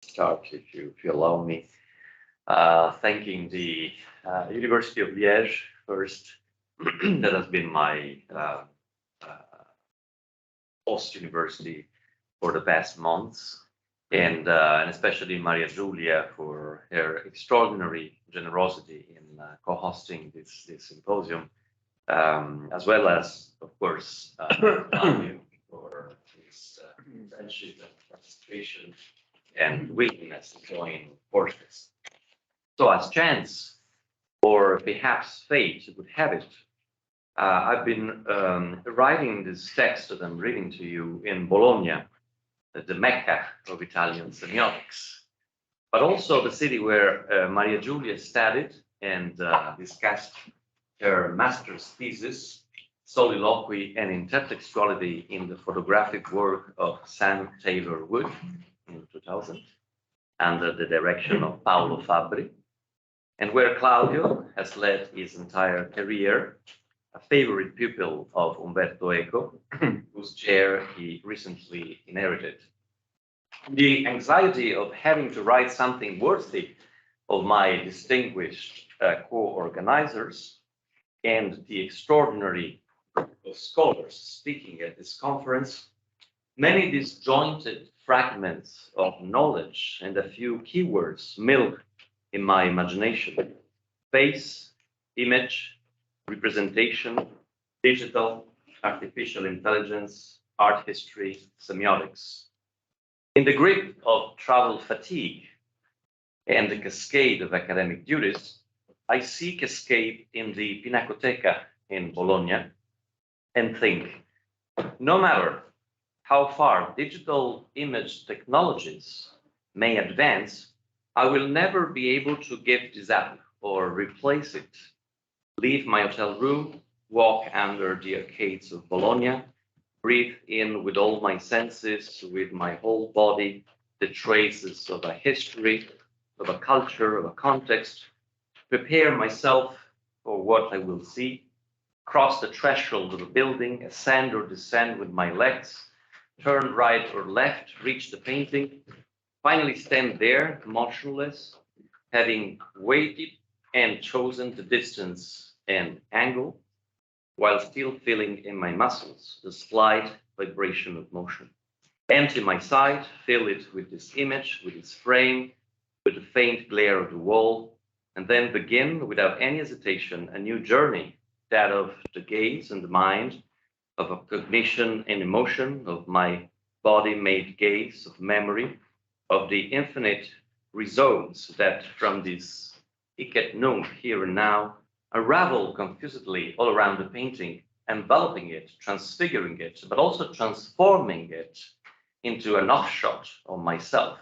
start, if you allow me, thanking the University of Liège first. That has been my host university for the past months, and especially Maria Giulia for her extraordinary generosity in co-hosting this symposium, as well as, of course, Claudio for his friendship and participation and willingness to join forces. So, as chance or perhaps fate would have it, I've been writing this text that I'm reading to you in Bologna, the Mecca of Italian semiotics, but also the city where Maria Giulia studied and discussed her master's thesis, Soliloquy and Intertextuality in the Photographic Work of Sam Taylor Wood in 2000, under the direction of Paolo Fabbri, and where Claudio has led his entire career, a favorite pupil of Umberto Eco, whose chair he recently inherited. The anxiety of having to write something worthy of my distinguished co-organizers and the extraordinary group of scholars speaking at this conference, many disjointed fragments of knowledge and a few keywords milk in my imagination: face, image, representation, digital, artificial intelligence, art history, semiotics. In the grip of travel fatigue and the cascade of academic duties, I seek escape in the Pinacoteca in Bologna and think, no matter how far digital image technologies may advance, I will never be able to give this up or replace it. Leave my hotel room, walk under the arcades of Bologna, breathe in with all my senses, with my whole body, the traces of a history, of a culture, of a context, prepare myself for what I will see, cross the threshold of a building, ascend or descend with my legs, turn right or left, reach the painting, finally stand there, motionless, having waited and chosen the distance and angle, while still feeling in my muscles the slight vibration of motion. Empty my sight, fill it with this image, with its frame, with the faint glare of the wall, and then begin without any hesitation a new journey, that of the gaze and the mind, of a cognition and emotion, of my body-made gaze, of memory, of the infinite results that from this hic et nunc, here and now, unravel confusedly all around the painting, enveloping it, transfiguring it, but also transforming it into an offshot of myself,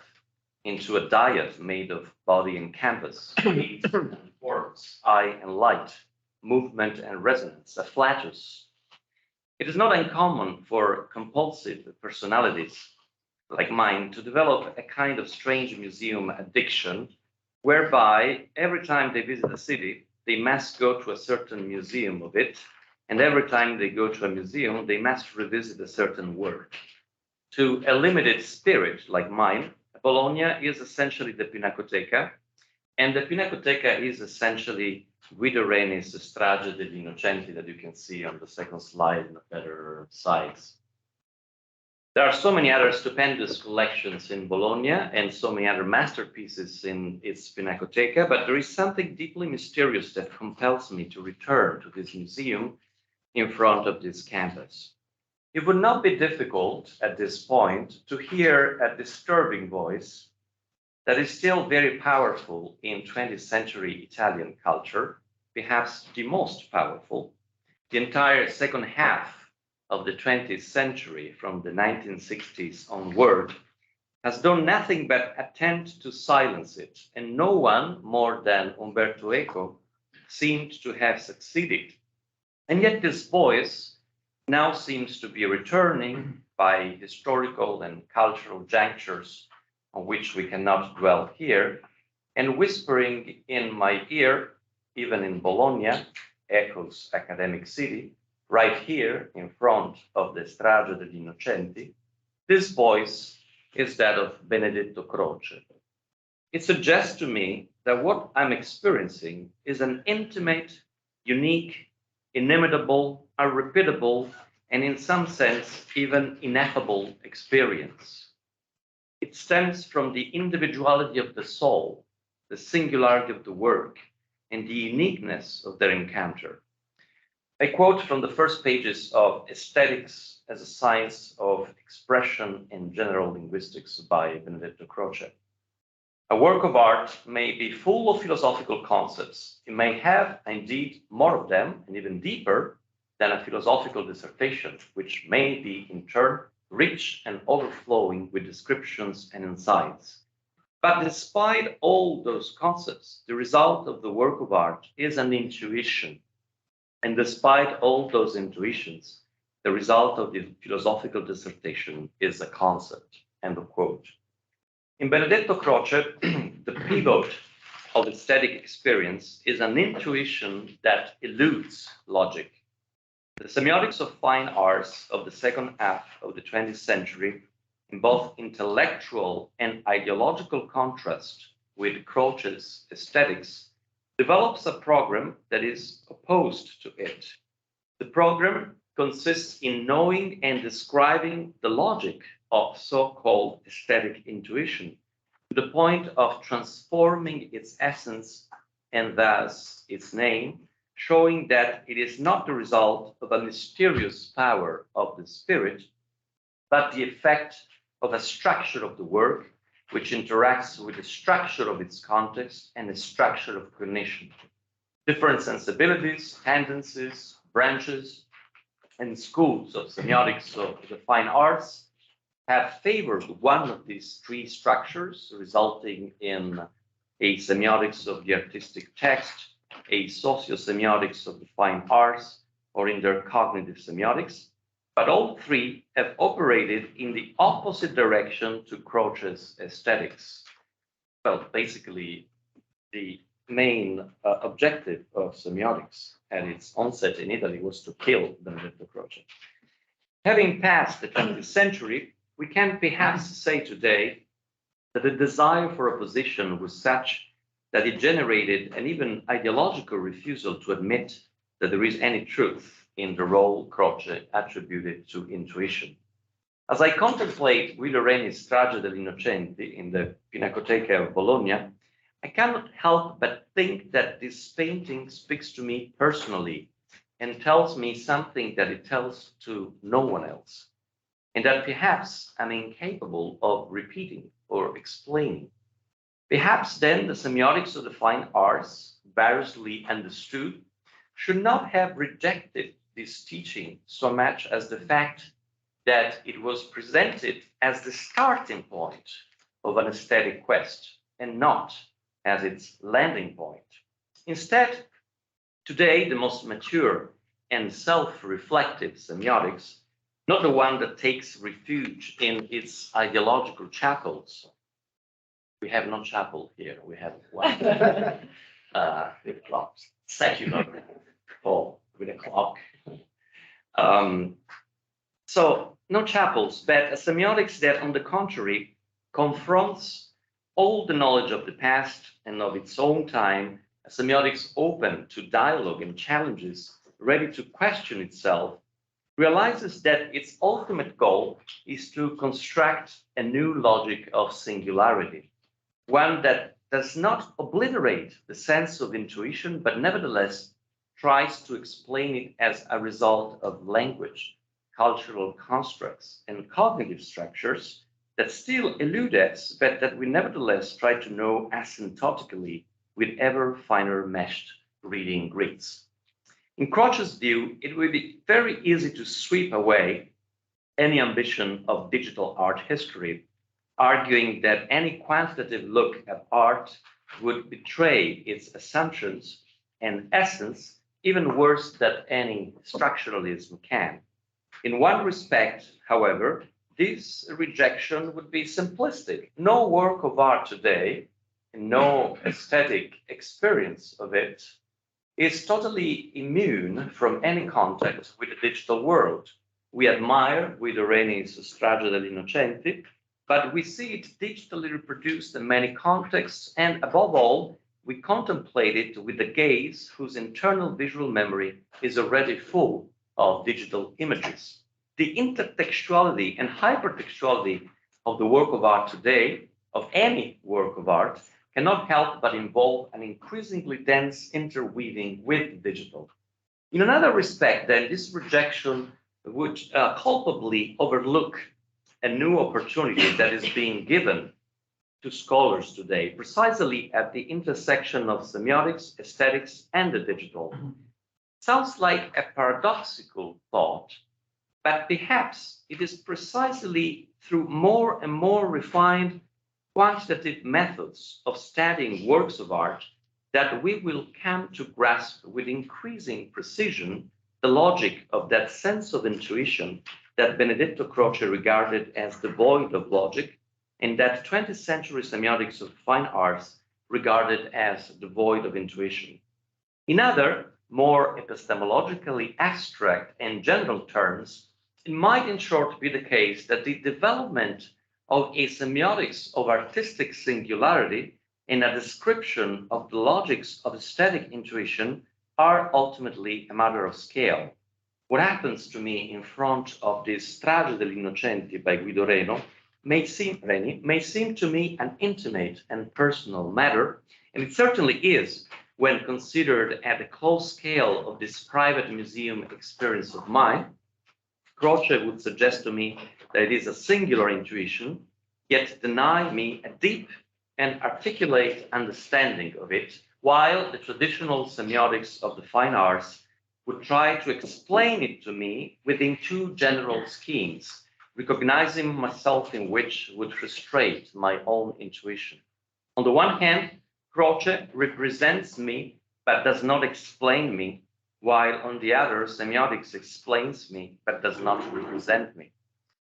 into a diet made of body and canvas, heat and forms, eye and light, movement and resonance, a flatus. It is not uncommon for compulsive personalities like mine to develop a kind of strange museum addiction, whereby every time they visit a city, they must go to a certain museum of it, and every time they go to a museum, they must revisit a certain work. To a limited spirit like mine, Bologna is essentially the Pinacoteca, and the Pinacoteca is essentially Guido Reni's Strage degli Innocenti that you can see on the second slide in the better size. There are so many other stupendous collections in Bologna and so many other masterpieces in its Pinacoteca, but there is something deeply mysterious that compels me to return to this museum in front of this campus. It would not be difficult at this point to hear a disturbing voice that is still very powerful in 20th century Italian culture, perhaps the most powerful. The entire second half of the 20th century, from the 1960s onward, has done nothing but attempt to silence it, and no one more than Umberto Eco seemed to have succeeded. And yet this voice now seems to be returning by historical and cultural junctures on which we cannot dwell here, and whispering in my ear, even in Bologna, Eco's academic city, right here in front of the Strage degli Innocenti, this voice is that of Benedetto Croce. It suggests to me that what I'm experiencing is an intimate, unique, inimitable, unrepeatable, and in some sense, even ineffable experience. It stems from the individuality of the soul, the singularity of the work, and the uniqueness of their encounter. I quote from the first pages of Aesthetics as a Science of Expression and General Linguistics by Benedetto Croce. A work of art may be full of philosophical concepts. It may have, indeed, more of them, and even deeper, than a philosophical dissertation, which may be, in turn, rich and overflowing with descriptions and insights. But despite all those concepts, the result of the work of art is an intuition. And despite all those intuitions, the result of the philosophical dissertation is a concept. End of quote. In Benedetto Croce, the pivot of aesthetic experience is an intuition that eludes logic. The semiotics of fine arts of the second half of the 20th century, in both intellectual and ideological contrast with Croce's aesthetics, develops a program that is opposed to it. The program consists in knowing and describing the logic of so-called aesthetic intuition to the point of transforming its essence and thus its name, showing that it is not the result of a mysterious power of the spirit, but the effect of a structure of the work which interacts with the structure of its context and the structure of cognition. Different sensibilities, tendencies, branches, and schools of semiotics of the fine arts have favored one of these three structures, resulting in a semiotics of the artistic text, a sociosemiotics of the fine arts, or in their cognitive semiotics. But all three have operated in the opposite direction to Croce's aesthetics. Well, basically, the main objective of semiotics at its onset in Italy was to kill Benedetto Croce. Having passed the 20th century, we can perhaps say today that the desire for opposition was such that it generated an even ideological refusal to admit that there is any truth in the role Croce attributed to intuition. As I contemplate Guido Reni's Strage degli Innocenti in the Pinacoteca of Bologna, I cannot help but think that this painting speaks to me personally and tells me something that it tells to no one else, and that perhaps I'm incapable of repeating or explaining. Perhaps then the semiotics of the fine arts, variously understood, should not have rejected this teaching so much as the fact that it was presented as the starting point of an aesthetic quest and not as its landing point. Instead, today, the most mature and self-reflective semiotics, not the one that takes refuge in its ideological chapels. We have no chapel here, we have one with clocks, secular hall with a clock. So no chapels, but a semiotics that, on the contrary, confronts all the knowledge of the past and of its own time, a semiotics open to dialogue and challenges, ready to question itself, realizes that its ultimate goal is to construct a new logic of singularity, one that does not obliterate the sense of intuition, but nevertheless tries to explain it as a result of language, cultural constructs, and cognitive structures that still elude us, but that we nevertheless try to know asymptotically with ever finer meshed reading grids. In Croce's view, it would be very easy to sweep away any ambition of digital art history, arguing that any quantitative look at art would betray its assumptions and essence even worse than any structuralism can. In one respect, however, this rejection would be simplistic. No work of art today, and no aesthetic experience of it, is totally immune from any contact with the digital world. We admire Guido Reni's Strage degli Innocenti, but we see it digitally reproduced in many contexts, and above all, we contemplate it with the gaze whose internal visual memory is already full of digital images. The intertextuality and hypertextuality of the work of art today, of any work of art, cannot help but involve an increasingly dense interweaving with digital. In another respect, then, this rejection would culpably overlook a new opportunity that is being given to scholars today, precisely at the intersection of semiotics, aesthetics, and the digital. Sounds like a paradoxical thought, but perhaps it is precisely through more and more refined quantitative methods of studying works of art that we will come to grasp with increasing precision the logic of that sense of intuition that Benedetto Croce regarded as devoid of logic, and that 20th century semiotics of fine arts regarded as devoid of intuition. In other, more epistemologically abstract and general terms, it might in short be the case that the development of a semiotics of artistic singularity and a description of the logics of aesthetic intuition are ultimately a matter of scale. What happens to me in front of this Strage degli Innocenti by Guido Reni may seem to me an intimate and personal matter, and it certainly is when considered at the close scale of this private museum experience of mine. Croce would suggest to me that it is a singular intuition, yet deny me a deep and articulate understanding of it, while the traditional semiotics of the fine arts would try to explain it to me within two general schemes, recognizing myself in which would frustrate my own intuition. On the one hand, Croce represents me but does not explain me, while on the other, semiotics explains me but does not represent me.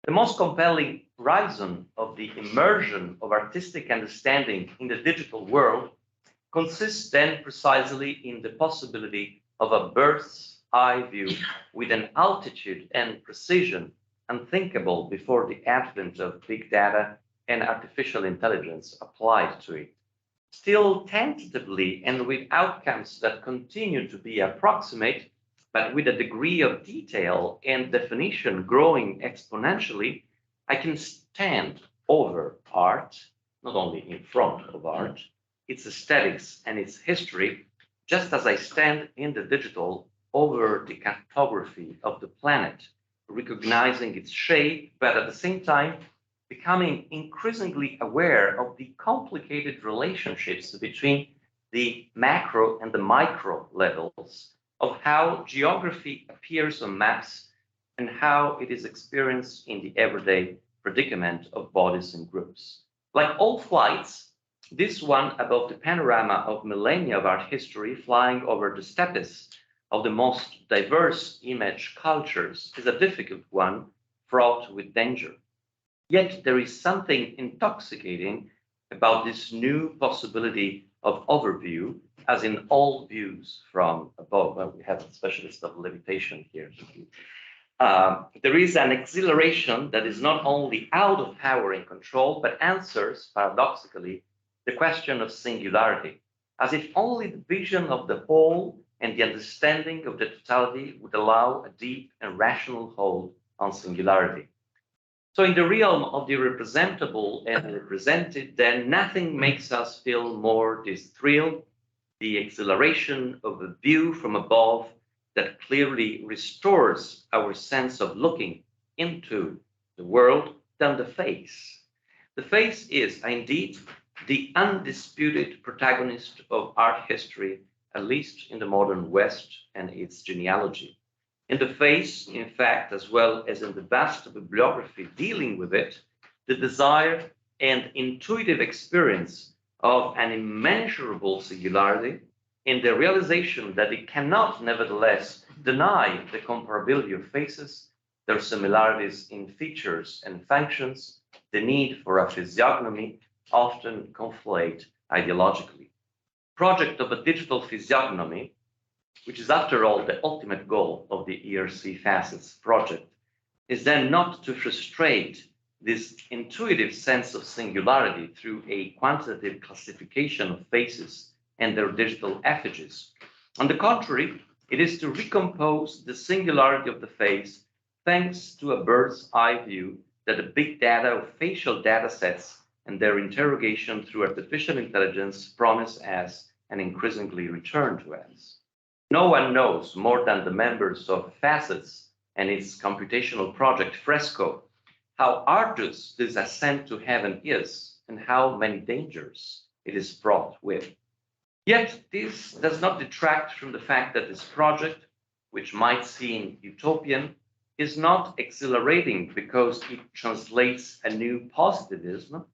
The most compelling reason of the immersion of artistic understanding in the digital world consists then precisely in the possibility of a bird's eye view with an altitude and precision unthinkable before the advent of big data and artificial intelligence applied to it. Still tentatively and with outcomes that continue to be approximate, but with a degree of detail and definition growing exponentially, I can stand over art, not only in front of art, its aesthetics and its history, just as I stand in the digital over the cartography of the planet, recognizing its shape, but at the same time, becoming increasingly aware of the complicated relationships between the macro and the micro levels of how geography appears on maps and how it is experienced in the everyday predicament of bodies and groups. Like all flights, this one above the panorama of millennia of art history flying over the steppes of the most diverse image cultures is a difficult one, fraught with danger. Yet there is something intoxicating about this new possibility of overview, as in all views from above. Well, we have a specialist of levitation here. There is an exhilaration that is not only out of power and control, but answers, paradoxically, the question of singularity, as if only the vision of the whole and the understanding of the totality would allow a deep and rational hold on singularity. So in the realm of the representable and represented, then nothing makes us feel more this thrill, the exhilaration of a view from above that clearly restores our sense of looking into the world than the face. The face is indeed the undisputed protagonist of art history, at least in the modern West and its genealogy. In the face, in fact, as well as in the vast bibliography dealing with it, the desire and intuitive experience of an immeasurable singularity in the realization that it cannot nevertheless deny the comparability of faces, their similarities in features and functions, the need for a physiognomy often conflate ideologically. Project of a digital physiognomy, which is after all the ultimate goal of the ERC Facets project, is then not to frustrate this intuitive sense of singularity through a quantitative classification of faces and their digital effigies. On the contrary, it is to recompose the singularity of the face thanks to a bird's eye view that the big data of facial data sets and their interrogation through artificial intelligence promise as and increasingly return to us. No one knows more than the members of Facets and its computational project Fresco how arduous this ascent to heaven is and how many dangers it is fraught with. Yet this does not detract from the fact that this project, which might seem utopian, is not exhilarating because it translates a new positivism,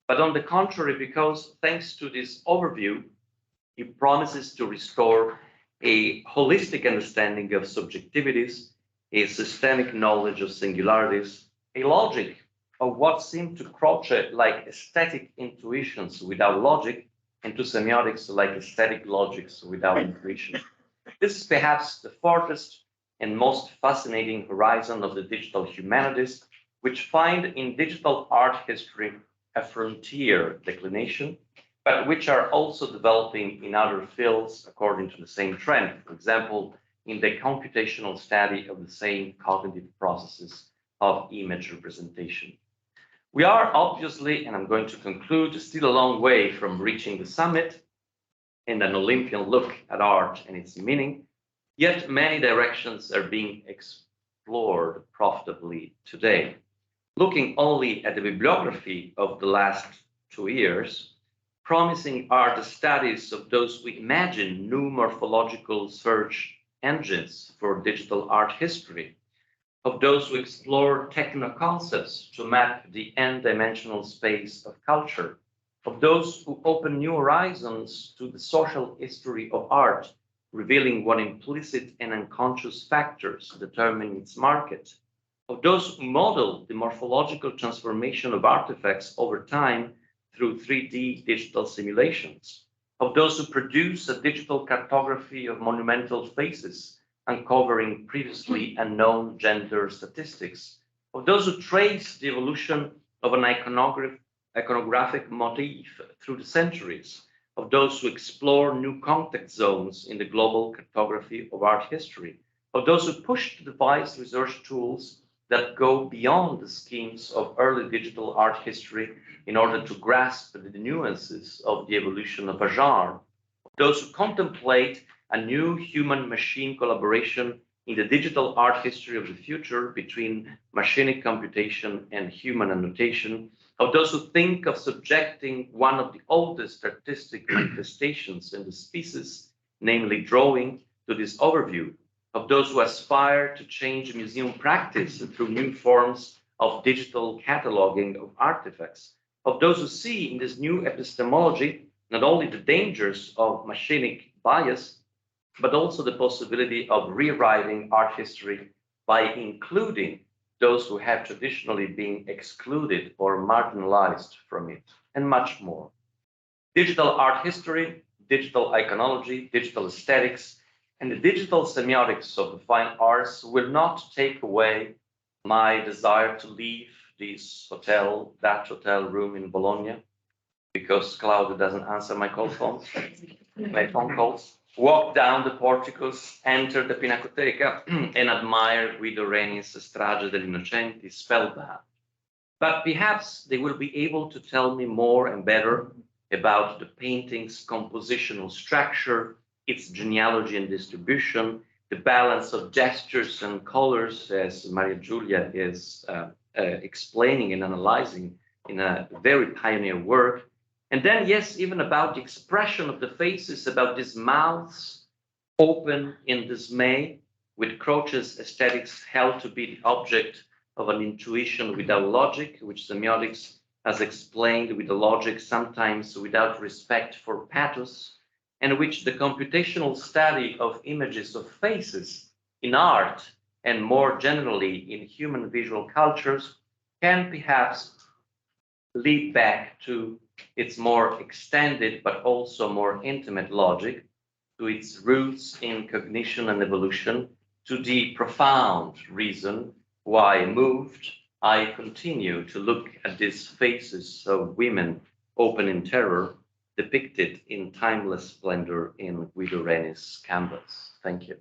but on the contrary, because thanks to this overview, it promises to restore a holistic understanding of subjectivities, a systemic knowledge of singularities, a logic of what seem to crochet like aesthetic intuitions without logic, and to semiotics like aesthetic logics without intuition. This is perhaps the farthest and most fascinating horizon of the digital humanities, which find in digital art history a frontier declination, but which are also developing in other fields according to the same trend. For example, in the computational study of the same cognitive processes of image representation. We are obviously, and I'm going to conclude, still a long way from reaching the summit and an Olympian look at art and its meaning, yet many directions are being explored profitably today. Looking only at the bibliography of the last 2 years, promising are the studies of those who imagine new morphological search engines for digital art history, of those who explore techno-concepts to map the n-dimensional space of culture, of those who open new horizons to the social history of art, revealing what implicit and unconscious factors determine its market, of those who model the morphological transformation of artifacts over time through 3D digital simulations, of those who produce a digital cartography of monumental faces, uncovering previously unknown gender statistics, of those who trace the evolution of an iconographic motif through the centuries, of those who explore new contact zones in the global cartography of art history, of those who push to devise research tools that go beyond the schemes of early digital art history in order to grasp the nuances of the evolution of a genre, of those who contemplate a new human-machine collaboration in the digital art history of the future between machinic computation and human annotation, of those who think of subjecting one of the oldest artistic manifestations in the species, namely drawing, to this overview, of those who aspire to change museum practice through new forms of digital cataloging of artifacts, of those who see in this new epistemology not only the dangers of machinic bias, but also the possibility of rewriting art history by including those who have traditionally been excluded or marginalized from it, and much more. Digital art history, digital iconology, digital aesthetics, and the digital semiotics of the fine arts will not take away my desire to leave this hotel, that hotel room in Bologna, because Claudio doesn't answer my my phone calls, walk down the porticos, enter the Pinacoteca, and admire Guido Reni's Strage degli Innocenti spellbound. But perhaps they will be able to tell me more and better about the painting's compositional structure, its genealogy and distribution, the balance of gestures and colors, as Maria Giulia is explaining and analyzing in a very pioneer work. And then, yes, even about the expression of the faces, about these mouths open in dismay, with Croce's aesthetics held to be the object of an intuition without logic, which semiotics has explained with the logic, sometimes without respect for pathos, and which the computational study of images of faces in art and more generally in human visual cultures can perhaps lead back to its more extended but also more intimate logic, to its roots in cognition and evolution, to the profound reason why moved I continue to look at these faces of women open in terror, depicted in timeless splendor in Guido Reni's canvas. Thank you.